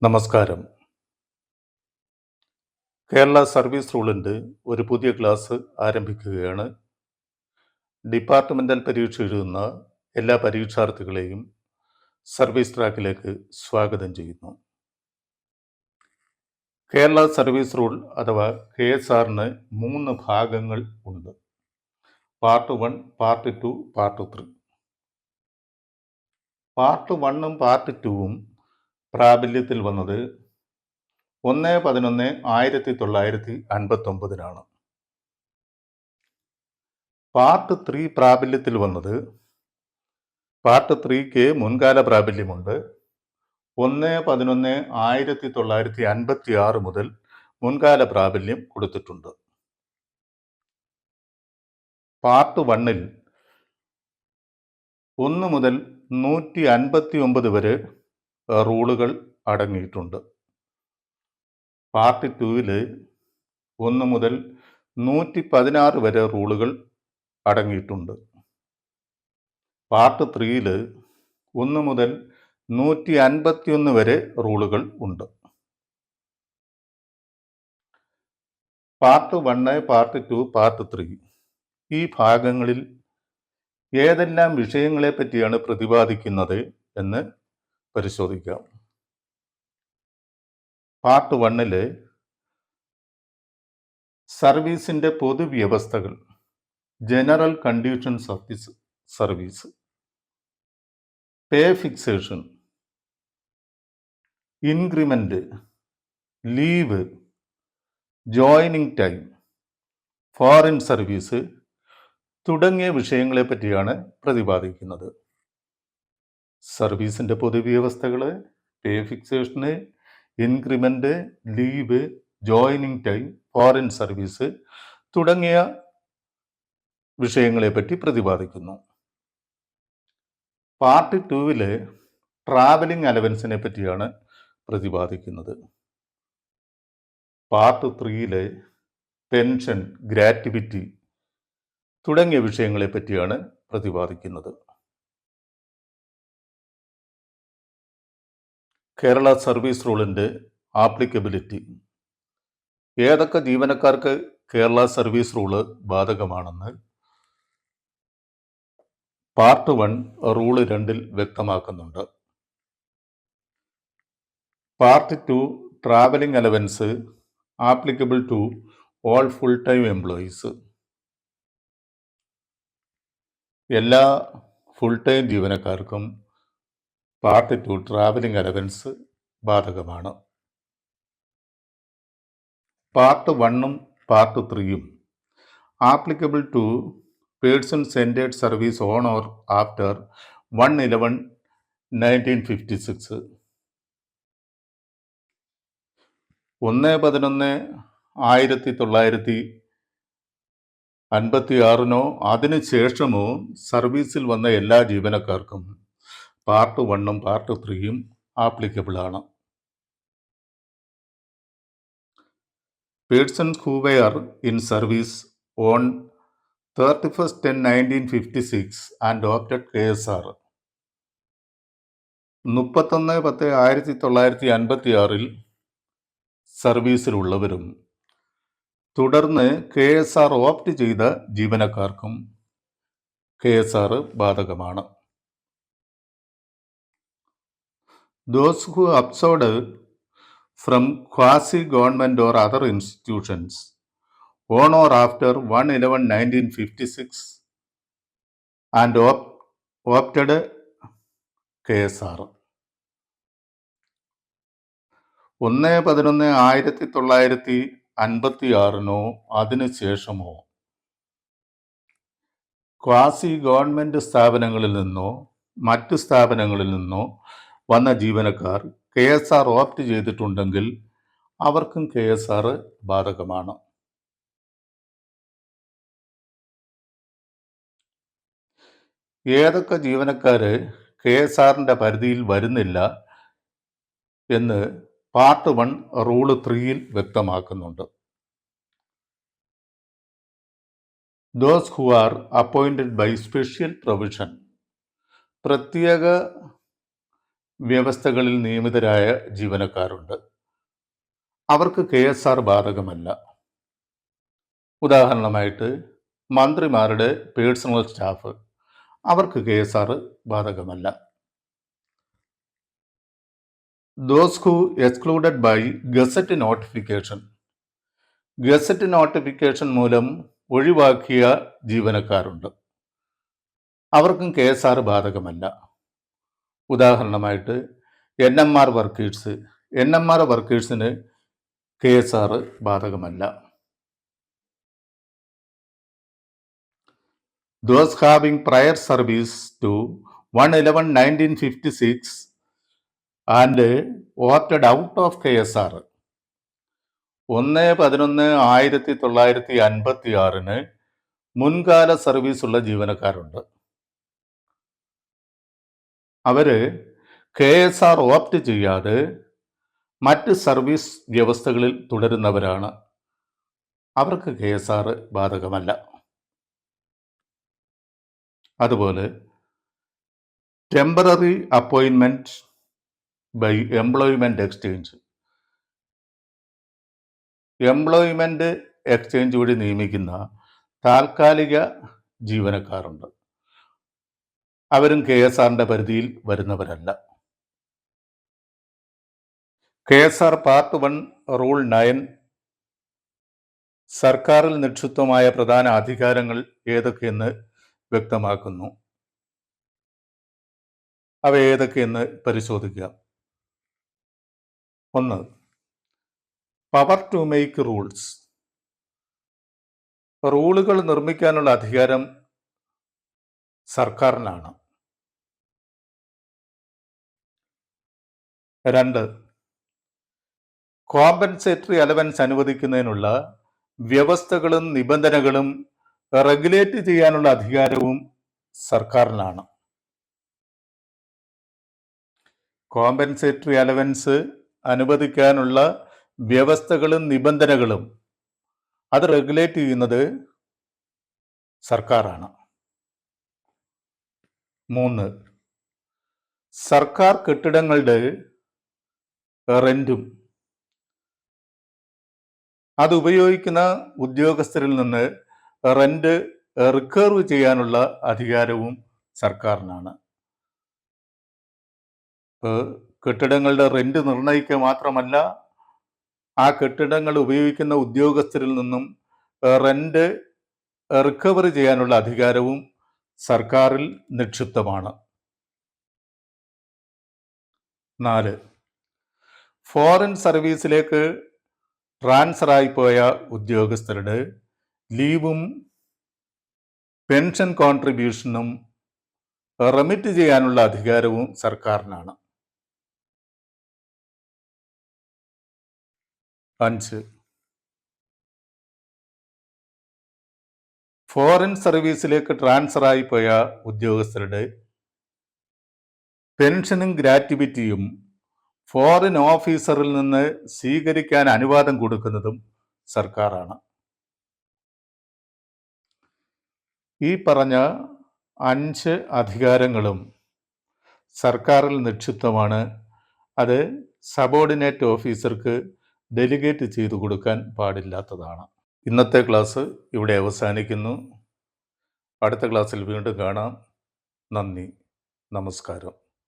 നമസ്കാരം. കേരള സർവീസ് റൂളിൻ്റെ ഒരു പുതിയ ക്ലാസ് ആരംഭിക്കുകയാണ്. ഡിപ്പാർട്ട്മെൻ്റൽ പരീക്ഷ എഴുതുന്ന എല്ലാ പരീക്ഷാർത്ഥികളെയും സർവീസ് ട്രാക്കിലേക്ക് സ്വാഗതം ചെയ്യുന്നു. കേരള സർവീസ് റൂൾ അഥവാ KSRന് 3 ഭാഗങ്ങൾ ഉണ്ട്. Part 1, part 2, part 3. പാർട്ട് 1ഉം പാർട്ട് 2ഉം പ്രാബല്യത്തിൽ വന്നത് 1/11/1959 പാർട്ട് 3 പ്രാബല്യത്തിൽ വന്നത് പാർട്ട് 3ക്ക് മുൻകാല പ്രാബല്യമുണ്ട്. 1/11/1956 മുതൽ മുൻകാല പ്രാബല്യം കൊടുത്തിട്ടുണ്ട്. പാർട്ട് 1ൽ 1 മുതൽ 159 വരെ റൂളുകൾ അടങ്ങിയിട്ടുണ്ട്. പാർട്ട് 2ൽ 1 മുതൽ 116 വരെ റൂളുകൾ അടങ്ങിയിട്ടുണ്ട്. പാർട്ട് 3ൽ 1 മുതൽ 151 വരെ റൂളുകൾ ഉണ്ട്. പാർട്ട് 1, പാർട്ട് 2, പാർട്ട് 3 ഈ ഭാഗങ്ങളിൽ ഏതെല്ലാം വിഷയങ്ങളെ പറ്റിയാണ് പ്രതിപാദിക്കുന്നത് എന്ന് പരിശോധിക്കാം. പാർട്ട് 1ൽ സർവീസിൻ്റെ പൊതുവ്യവസ്ഥകൾ, general conditions of the service, pay fixation, increment, leave, joining time, foreign service തുടങ്ങിയ വിഷയങ്ങളെ പറ്റിയാണ് പ്രതിപാദിക്കുന്നത്. സർവീസിൻ്റെ പൊതുവ്യവസ്ഥകൾ, പേ ഫിക്സേഷന്, increment, leave, joining time, foreign service തുടങ്ങിയ വിഷയങ്ങളെ പറ്റി പ്രതിപാദിക്കുന്നു. പാർട്ട് 2ൽ ട്രാവലിംഗ് അലവൻസിനെ പറ്റിയാണ് പ്രതിപാദിക്കുന്നത്. പാർട്ട് 3ൽ പെൻഷൻ, ഗ്രാറ്റുവിറ്റി തുടങ്ങിയ വിഷയങ്ങളെ പറ്റിയാണ് പ്രതിപാദിക്കുന്നത്. കേരള സർവീസ് റൂളിൻ്റെ ആപ്ലിക്കബിലിറ്റി, ഏതൊക്കെ ജീവനക്കാർക്ക് കേരള സർവീസ് റൂള് ബാധകമാണെന്ന് പാർട്ട് 1 റൂള് 2ൽ വ്യക്തമാക്കുന്നുണ്ട്. Part 2 travelling allowance applicable to all full time employees, എല്ലാ ഫുൾ ടൈം ജീവനക്കാർക്കും പാർട്ട് 2 ട്രാവലിംഗ് അലവൻസ് ബാധകമാണ്. പാർട്ട് 1ഉം പാർട്ട് 3യും applicable to persons entered service on or after 1/11/1956, 1/11/1956 അതിനു ശേഷമോ സർവീസിൽ വന്ന എല്ലാ ജീവനക്കാർക്കും പാർട്ട് 1ഉം പാർട്ട് 3യും ആപ്ലിക്കബിൾ ആണ്. Persons who were in service on 31/10/1956 and opted KSR 31/10/1956 സർവീസിലുള്ളവരും തുടർന്ന് KSR ഓപ്റ്റ് ചെയ്ത ജീവനക്കാർക്കും KSR ബാധകമാണ്. Those who absconded from quasi-government or other institutions on or after 1/11/1956 and opted KSR 1/11/1956 അതിനു ശേഷമോ ക്വാസി ഗവൺമെൻറ് സ്ഥാപനങ്ങളിൽ നിന്നോ മറ്റു സ്ഥാപനങ്ങളിൽ നിന്നോ വന്ന ജീവനക്കാർ KSR ഓപ്റ്റ് ചെയ്തിട്ടുണ്ടെങ്കിൽ അവർക്കും KSR ബാധകമാണ്. ഏതൊക്കെ ജീവനക്കാർ KSRൻ്റെ പരിധിയിൽ വരുന്നില്ല എന്ന് പാർട്ട് 1 റൂള് 3യിൽ വ്യക്തമാക്കുന്നുണ്ട്. Those who are appointed by special provision, പ്രത്യേക വ്യവസ്ഥകളിൽ നിയമിതരായ ജീവനക്കാരുണ്ട്. അവർക്ക് KSR ബാധകമല്ല. ഉദാഹരണമായിട്ട് മന്ത്രിമാരുടെ പേഴ്സണൽ സ്റ്റാഫ്, അവർക്ക് KSR ബാധകമല്ല. Those who excluded by gazette notification, gazette notification മൂലം ഒഴിവാക്കിയ ജീവനക്കാരുണ്ട്. അവർക്കും KSR ബാധകമല്ല. ഉദാഹരണമായിട്ട് NMR വർക്കേഴ്സ്, NMR വർക്കേഴ്സിന് KSR ബാധകമല്ല. Those having prior service to 1/11/1956 and opted out of KSR, 1/11/1956 മുൻകാല സർവീസുള്ള ജീവനക്കാരുണ്ട്. അവര് KSR ഓപ്റ്റ് ചെയ്യാതെ മറ്റ് സർവീസ് വ്യവസ്ഥകളിൽ തുടരുന്നവരാണ്. അവർക്ക് KSR ബാധകമല്ല. അതുപോലെ ടെമ്പററി അപ്പോയിൻമെന്റ് by employment exchange, employment exchange വഴി നിയമിക്കുന്ന താൽക്കാലിക ജീവനക്കാരുണ്ട്. അവരും KSRന്റെ പരിധിയിൽ വരുന്നവരല്ല. KSR പാർട്ട് 1 റൂൾ 9 സർക്കാരിൽ നിക്ഷിപ്തമായ പ്രധാന അധികാരങ്ങൾ ഏതൊക്കെയെന്ന് വ്യക്തമാക്കുന്നു. അവ ഏതൊക്കെയെന്ന് പരിശോധിക്കാം. 1. Power to make rules. റൂളുകൾ നിർമ്മിക്കാനുള്ള അധികാരം സർക്കാരിനാണ്. 2. കോമ്പൻസേറ്ററി അലവൻസ് അനുവദിക്കുന്നതിനുള്ള വ്യവസ്ഥകളും നിബന്ധനകളും റെഗുലേറ്റ് ചെയ്യാനുള്ള അധികാരവും സർക്കാരിനാണ്. കോമ്പൻസേറ്ററി അലവൻസ് അനുവദിക്കാനുള്ള വ്യവസ്ഥകളും നിബന്ധനകളും അത് റെഗുലേറ്റ് ചെയ്യുന്നത് സർക്കാരാണ്. 3. സർക്കാർ കെട്ടിടങ്ങളുടെ റെന്റും അത് ഉപയോഗിക്കുന്ന ഉദ്യോഗസ്ഥരിൽ നിന്ന് റെന്റ് റിക്കർവ് ചെയ്യാനുള്ള അധികാരവും സർക്കാരിനാണ്. കെട്ടിടങ്ങളുടെ റെന്റ് നിർണ്ണയിക്കുക മാത്രമല്ല, ആ കെട്ടിടങ്ങൾ ഉപയോഗിക്കുന്ന ഉദ്യോഗസ്ഥരിൽ നിന്നും റെന്റ് റിക്കവർ ചെയ്യാനുള്ള അധികാരവും സർക്കാരിൽ നിക്ഷിപ്തമാണ്. 4. ഫോറിൻ സർവീസിലേക്ക് ട്രാൻസ്ഫറായി പോയ ഉദ്യോഗസ്ഥരുടെ ലീവും പെൻഷൻ കോൺട്രിബ്യൂഷനും റെമിറ്റ് ചെയ്യാനുള്ള അധികാരവും സർക്കാരിനാണ്. 5. ഫോറിൻ സർവീസിലേക്ക് ട്രാൻസ്ഫറായി പോയ ഉദ്യോഗസ്ഥരുടെ പെൻഷനും ഗ്രാറ്റുവിറ്റിയും ഫോറിൻ ഓഫീസറിൽ നിന്ന് സ്വീകരിക്കാൻ അനുവാദം കൊടുക്കുന്നതും സർക്കാരാണ്. ഈ പറഞ്ഞ 5 അധികാരങ്ങളും സർക്കാരിൽ നിക്ഷിപ്തമാണ്. അത് സബോർഡിനേറ്റ് ഓഫീസർക്ക് ഡെലിഗേറ്റ് ചെയ്തു കൊടുക്കാൻ പാടില്ലാത്തതാണ്. ഇന്നത്തെ ക്ലാസ് ഇവിടെ അവസാനിക്കുന്നു. അടുത്ത ക്ലാസ്സിൽ വീണ്ടും കാണാം. നന്ദി, നമസ്കാരം.